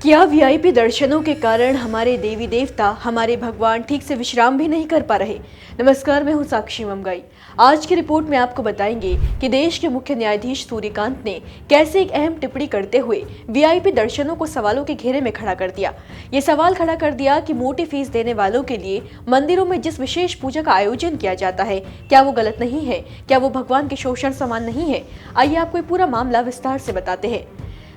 क्या वीआईपी दर्शनों के कारण हमारे देवी देवता, हमारे भगवान ठीक से विश्राम भी नहीं कर पा रहे? नमस्कार, मैं हूं साक्षी ममगाई। आज की रिपोर्ट में आपको बताएंगे कि देश के मुख्य न्यायाधीश सूर्यकांत ने कैसे एक अहम टिप्पणी करते हुए वीआईपी दर्शनों को सवालों के घेरे में खड़ा कर दिया। ये सवाल खड़ा कर दिया कि मोटी फीस देने वालों के लिए मंदिरों में जिस विशेष पूजा का आयोजन किया जाता है, क्या वो गलत नहीं है? क्या वो भगवान के शोषण समान नहीं है? आइए आपको ये पूरा मामला विस्तार से बताते हैं।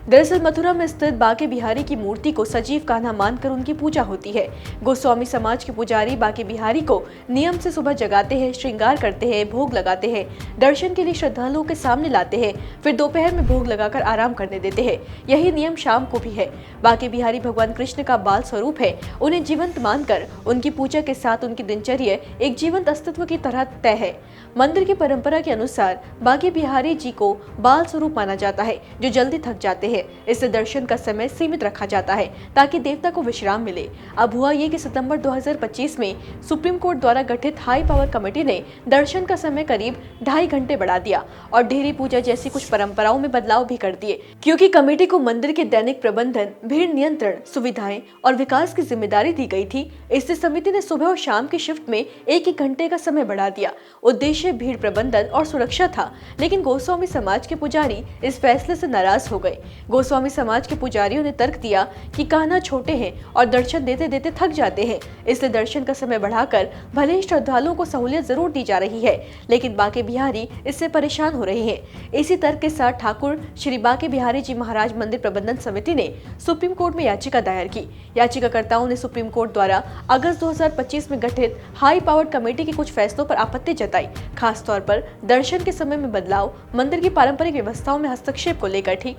दरअसल मथुरा में स्थित बांके बिहारी की मूर्ति को सजीव कान्हा मानकर उनकी पूजा होती है। गोस्वामी समाज के पुजारी बांके बिहारी को नियम से सुबह जगाते हैं, श्रृंगार करते हैं, भोग लगाते हैं, दर्शन के लिए श्रद्धालुओं के सामने लाते हैं, फिर दोपहर में भोग लगाकर आराम करने देते हैं। यही नियम शाम को भी है। बांके बिहारी भगवान कृष्ण का बाल स्वरूप है। उन्हें जीवंत मानकर उनकी पूजा के साथ उनकी दिनचर्या एक जीवंत अस्तित्व की तरह तय है। मंदिर की परंपरा के अनुसार बांके बिहारी जी को बाल स्वरूप माना जाता है, जो जल्दी थक जाते हैं। इससे दर्शन का समय सीमित रखा जाता है ताकि देवता को विश्राम मिले। अब हुआ ये कि सितंबर 2025 में सुप्रीम कोर्ट द्वारा गठित हाई पावर कमेटी ने दर्शन का समय करीब 2.5 घंटे बढ़ा दिया और ढेरी पूजा जैसी कुछ परंपराओं में बदलाव भी कर दिए। क्योंकि कमेटी को मंदिर के दैनिक प्रबंधन, भीड़ नियंत्रण, सुविधाएं और विकास की जिम्मेदारी दी गई थी, इससे समिति ने सुबह और शाम की शिफ्ट में 1-1 घंटे का समय बढ़ा दिया। उद्देश्य भीड़ प्रबंधन और सुरक्षा था, लेकिन गोस्वामी समाज के पुजारी इस फैसले से नाराज हो गए। गोस्वामी समाज के पुजारियों ने तर्क दिया कि कान्हा छोटे हैं और दर्शन देते देते थक जाते हैं, इसलिए दर्शन का समय बढ़ाकर भले ही श्रद्धालुओं को सहूलियत जरूर दी जा रही है, लेकिन बांके बिहारी इससे परेशान हो रहे हैं। इसी तर्क के साथ ठाकुर श्री बांके बिहारी जी महाराज मंदिर प्रबंधन समिति ने सुप्रीम कोर्ट में याचिका दायर की। याचिकाकर्ताओं ने सुप्रीम कोर्ट द्वारा अगस्त 2025 में गठित हाई पावर्ड कमेटी के कुछ फैसलों पर आपत्ति जताई, खासतौर पर दर्शन के समय में बदलाव, मंदिर की पारंपरिक व्यवस्थाओं में हस्तक्षेप को लेकर। ठीक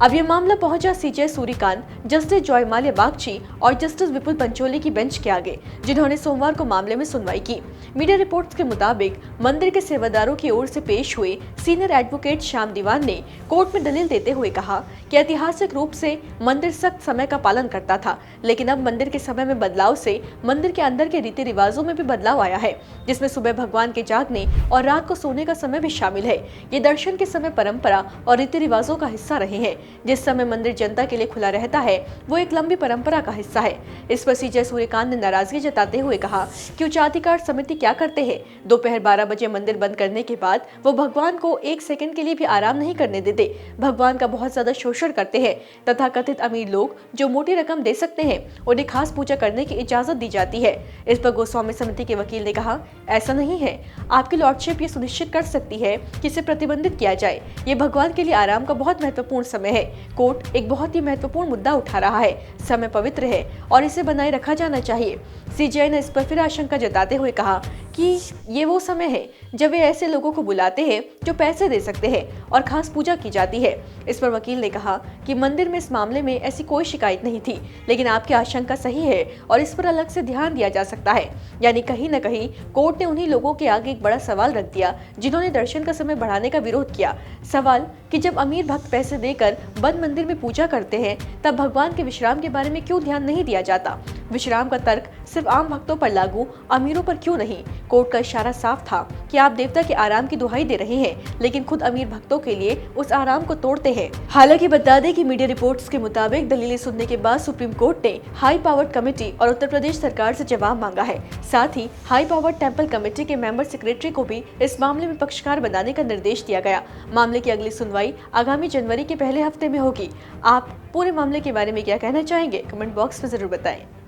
अब यह मामला पहुंचा सीजे सूर्यकांत, जस्टिस जॉयमाल्या बागची और जस्टिस विपुल पंचोली की बेंच के आगे, जिन्होंने सोमवार को मामले में सुनवाई की। मीडिया रिपोर्ट्स के मुताबिक मंदिर के सेवादारों की ओर से पेश हुए सीनियर एडवोकेट श्याम दीवान ने कोर्ट में दलील देते हुए कहा कि ऐतिहासिक रूप से मंदिर सख्त समय का पालन करता था, लेकिन अब मंदिर के समय में बदलाव से मंदिर के अंदर के रीति रिवाजों में भी बदलाव आया है, जिसमें सुबह भगवान के जागने और रात को सोने का समय भी शामिल है। ये दर्शन के समय परंपरा और रीति रिवाजों का हिस्सा रहे हैं। जिस समय मंदिर जनता के लिए खुला रहता है, वो एक लंबी परंपरा का हिस्सा है। इस पर सीजे सूर्यकांत ने नाराजगी जताते हुए कहा कि उच्चाधिकार समिति क्या करते हैं, दोपहर 12 बजे मंदिर बंद करने के बाद वो भगवान को 1 सेकंड के लिए भी आराम नहीं करने देते। भगवान का बहुत ज्यादा शोषण करते हैं। तथा कथित अमीर लोग जो मोटी रकम दे सकते हैं, उन्हें खास पूजा करने की इजाजत दी जाती है। इस पर गोस्वामी समिति के वकील ने कहा, ऐसा नहीं है, आपकी लॉर्डशिप ये सुनिश्चित कर सकती है कि इसे प्रतिबंधित किया जाए। ये भगवान के लिए आराम का बहुत महत्वपूर्ण समय है। कोर्ट एक बहुत ही महत्वपूर्ण मुद्दा उठा रहा है। समय पवित्र है और इसे बनाए रखा जाना चाहिए। सीजीआई ने इस पर फिर आशंका जताते हुए कहा कि ये वो समय है जब वे ऐसे लोगों को बुलाते हैं जो पैसे दे सकते हैं और खास पूजा की जाती है। इस पर वकील ने कहा कि मंदिर में इस मामले में ऐसी कोई शिकायत नहीं थी, लेकिन आपकी आशंका सही है और इस पर अलग से ध्यान दिया जा सकता है। यानी कहीं न कहीं कोर्ट ने उन्हीं लोगों के आगे एक बड़ा सवाल रख दिया जिन्होंने दर्शन का समय बढ़ाने का विरोध किया। सवाल कि जब अमीर भक्त पैसे देकर बंद मंदिर में पूजा करते हैं, तब भगवान के विश्राम के बारे में क्यों ध्यान नहीं दिया जाता? विश्राम का तर्क सिर्फ आम भक्तों पर लागू, अमीरों पर क्यों नहीं? कोर्ट का इशारा साफ था कि आप देवता के आराम की दुहाई दे रहे हैं, लेकिन खुद अमीर भक्तों के लिए उस आराम को तोड़ते हैं। हालांकि बता दें कि मीडिया रिपोर्ट्स के मुताबिक दलीलें सुनने के बाद सुप्रीम कोर्ट ने हाई पावर्ड कमेटी और उत्तर प्रदेश सरकार से जवाब मांगा है। साथ ही हाई पावर्ड टेम्पल कमेटी के मेंबर सेक्रेटरी को भी इस मामले में पक्षकार बनाने का निर्देश दिया गया। मामले की अगली सुनवाई आगामी जनवरी के पहले हफ्ते में होगी। आप पूरे मामले के बारे में क्या कहना चाहेंगे? कमेंट बॉक्स में जरूर बताएं।